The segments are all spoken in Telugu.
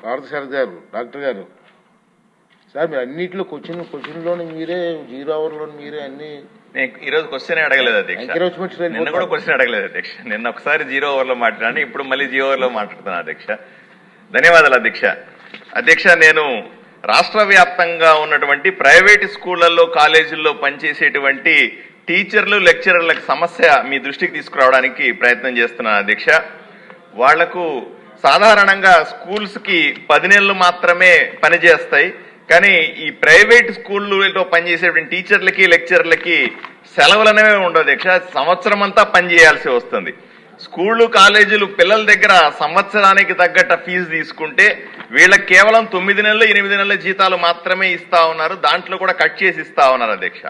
పార్థసారథి గారు, డాక్టర్ గారు, సార్ మీరు అన్నింటిలో క్వశ్చన్లోని మీరే, 0 అవర్లో మీరే అన్ని. ఈరోజు క్వశ్చన్ అడగలేదు అధ్యక్ష, నిన్న కూడా క్వశ్చన్ అడగలేదు అధ్యక్ష. నిన్న ఒకసారి 0 ఓవర్లో మాట్లాడాను, ఇప్పుడు మళ్ళీ 0 ఓవర్లో మాట్లాడుతున్నాను అధ్యక్ష. ధన్యవాదాలు అధ్యక్ష. అధ్యక్ష, నేను రాష్ట్ర వ్యాప్తంగా ఉన్నటువంటి ప్రైవేటు స్కూళ్లలో కాలేజీల్లో పనిచేసేటువంటి టీచర్లు లెక్చరర్లకు సమస్య మీ దృష్టికి తీసుకురావడానికి ప్రయత్నం చేస్తున్నాను అధ్యక్ష. వాళ్లకు సాధారణంగా స్కూల్స్ కి 10 నెలలు మాత్రమే పనిచేస్తాయి, కానీ ఈ ప్రైవేట్ స్కూళ్ళలో పనిచేసేటువంటి టీచర్లకి లెక్చరర్లకి సెలవులనేవి ఉండవు అధ్యక్ష. సంవత్సరం అంతా పనిచేయాల్సి వస్తుంది. స్కూళ్లు కాలేజీలు పిల్లల దగ్గర సంవత్సరానికి తగ్గట్ట ఫీజు తీసుకుంటే వీళ్ళకి కేవలం 9 నెలలు 8 నెలల జీతాలు మాత్రమే ఇస్తా ఉన్నారు. దాంట్లో కూడా కట్ చేసి ఇస్తా ఉన్నారు అధ్యక్ష.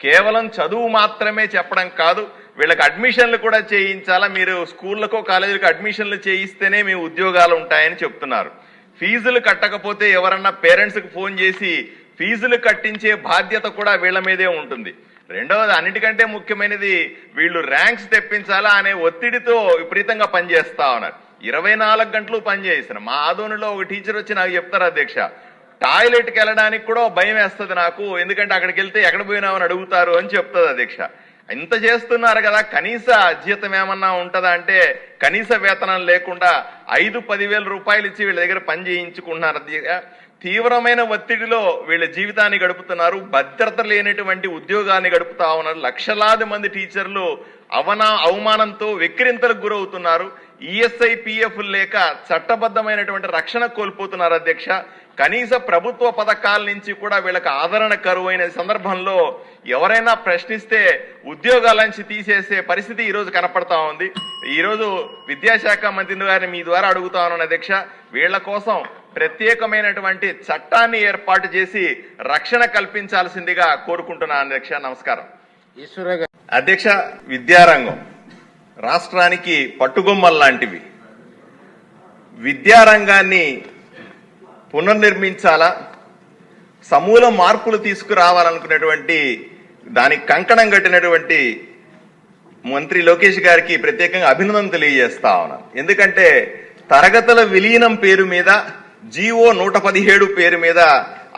కేవలం చదువు మాత్రమే చెప్పడం కాదు, వీళ్ళకి అడ్మిషన్లు కూడా చేయించాలా. మీరు స్కూళ్లకు కాలేజీలకు అడ్మిషన్లు చేయిస్తేనే మీ ఉద్యోగాలు ఉంటాయని చెప్తున్నారు. ఫీజులు కట్టకపోతే ఎవరన్నా పేరెంట్స్ కు ఫోన్ చేసి ఫీజులు కట్టించే బాధ్యత కూడా వీళ్ళ మీదే ఉంటుంది. రెండవది, అన్నిటికంటే ముఖ్యమైనది, వీళ్ళు ర్యాంక్స్ తెప్పించాలా అనే ఒత్తిడితో విపరీతంగా పనిచేస్తా ఉన్నారు. 24 గంటలు పనిచేస్తున్నారు. మా ఆదోనిలో ఒక టీచర్ వచ్చి నాకు చెప్తారు అధ్యక్ష, టాయిలెట్కి వెళ్ళడానికి కూడా భయం వేస్తుంది నాకు, ఎందుకంటే అక్కడికి వెళ్తే ఎక్కడ పోయినామని అడుగుతారు అని చెప్తుంది అధ్యక్ష. ఇంత చేస్తున్నారు కదా, కనీస జీతం ఏమన్నా ఉంటుందా అంటే కనీస వేతనం లేకుండా 5-10 రూపాయలు ఇచ్చి వీళ్ళ దగ్గర పని చేయించుకుంటున్నారు అధ్యక్ష. తీవ్రమైన ఒత్తిడిలో వీళ్ళ జీవితాన్ని గడుపుతున్నారు. భద్రత లేనటువంటి ఉద్యోగాన్ని గడుపుతా ఉన్నారు. లక్షలాది మంది టీచర్లు అవమానంతో వెక్కిరింతలకు గురవుతున్నారు. ఈఎస్ఐ పిఎఫ్ లేక చట్టబద్ధమైనటువంటి రక్షణ కోల్పోతున్నారు అధ్యక్ష. కనీస ప్రభుత్వ పథకాల నుంచి కూడా వీళ్ళకి ఆదరణ కరువైన సందర్భంలో ఎవరైనా ప్రశ్నిస్తే ఉద్యోగాల నుంచి తీసేసే పరిస్థితి ఈరోజు కనపడతా ఉంది. ఈరోజు విద్యాశాఖ మంత్రి గారిని మీ ద్వారా అడుగుతా ఉన్నాను అధ్యక్ష, వీళ్ల కోసం ప్రత్యేకమైనటువంటి చట్టాన్ని ఏర్పాటు చేసి రక్షణ కల్పించాల్సిందిగా కోరుకుంటున్నాను అధ్యక్ష. నమస్కారం అధ్యక్ష. విద్యారంగం రాష్ట్రానికి పట్టుగొమ్మలు లాంటివి. విద్యారంగాన్ని పునర్నిర్మించాలా, సమూల మార్పులు తీసుకురావాలనుకునేటువంటి దానికి కంకణం కట్టినటువంటి మంత్రి లోకేష్ గారికి ప్రత్యేకంగా అభినందన తెలియజేస్తా ఉన్నాను. ఎందుకంటే తరగతుల విలీనం పేరు మీద జీవో 117 పేరు మీద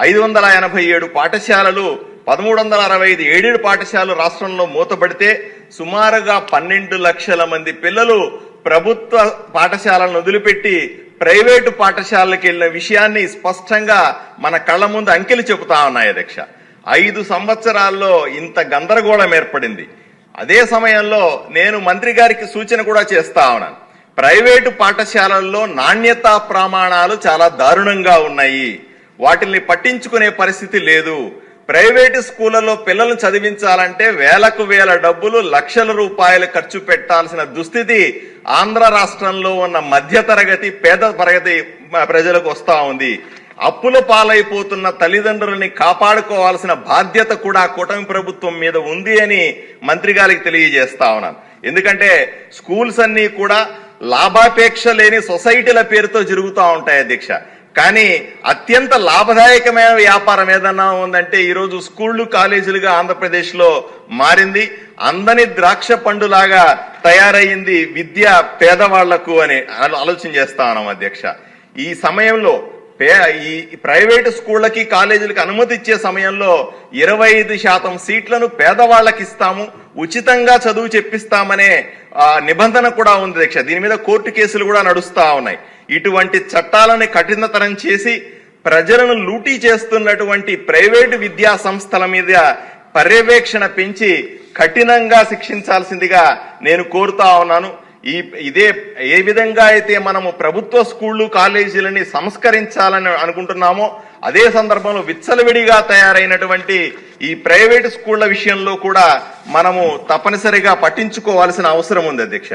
587 పాఠశాలలు, 1365 ఎయిడెడ్ పాఠశాలలు రాష్ట్రంలో మూతపడితే సుమారుగా 12 లక్షల మంది పిల్లలు ప్రభుత్వ పాఠశాలను వదిలిపెట్టి ప్రైవేటు పాఠశాలలకు వెళ్లిన విషయాన్ని స్పష్టంగా మన కళ్ల ముందు అంకెలు చెబుతా ఉన్నాయి అధ్యక్ష. 5 సంవత్సరాల్లో ఇంత గందరగోళం ఏర్పడింది. అదే సమయంలో నేను మంత్రి గారికి సూచన కూడా చేస్తా ఉన్నాను. ప్రైవేటు పాఠశాలల్లో నాణ్యతా ప్రమాణాలు చాలా దారుణంగా ఉన్నాయి. వాటిని పట్టించుకునే పరిస్థితి లేదు. ప్రైవేటు స్కూళ్లలో పిల్లలను చదివించాలంటే వేలకు వేల డబ్బులు, లక్షల రూపాయలు ఖర్చు పెట్టాల్సిన దుస్థితి ఆంధ్ర రాష్ట్రంలో ఉన్న మధ్యతరగతి పేద తరగతి ప్రజలకు వస్తా ఉంది. అప్పుల పాలైపోతున్న తల్లిదండ్రులని కాపాడుకోవాల్సిన బాధ్యత కూడా కూటమి ప్రభుత్వం మీద ఉంది అని మంత్రి గారికి తెలియజేస్తా ఉన్నాను. ఎందుకంటే స్కూల్స్ అన్ని కూడా లాభాపేక్ష లేని సొసైటీల పేరుతో జరుగుతూ ఉంటాయి అధ్యక్ష. కానీ అత్యంత లాభదాయకమైన వ్యాపారం ఏదన్నా ఉందంటే ఈరోజు స్కూళ్లు కాలేజీలుగా ఆంధ్రప్రదేశ్ లో మారింది. అందని ద్రాక్ష పండులాగా తయారయ్యింది విద్య పేదవాళ్లకు అని ఆలోచన చేస్తా ఉన్నాం అధ్యక్ష. ఈ సమయంలో ఈ ప్రైవేటు స్కూళ్లకి కాలేజీలకు అనుమతి ఇచ్చే సమయంలో 25% సీట్లను పేదవాళ్లకు ఇస్తాము, ఉచితంగా చదువు చెప్పిస్తామనే నిబంధన కూడా ఉంది అధ్యక్ష. దీని మీద కోర్టు కేసులు కూడా నడుస్తా ఉన్నాయి. ఇటువంటి చట్టాలను కఠినతరం చేసి ప్రజలను లూటీ చేస్తున్నటువంటి ప్రైవేటు విద్యా సంస్థల మీద పర్యవేక్షణ పెంచి కఠినంగా శిక్షించాల్సిందిగా నేను కోరుతా ఉన్నాను. ఇదే ఏ విధంగా అయితే మనము ప్రభుత్వ స్కూళ్లు కాలేజీలని సంస్కరించాలని అనుకుంటున్నామో అదే సందర్భంలో విచ్చలవిడిగా తయారైనటువంటి ఈ ప్రైవేటు స్కూళ్ల విషయంలో కూడా మనము తప్పనిసరిగా పట్టించుకోవాల్సిన అవసరం ఉంది అధ్యక్ష.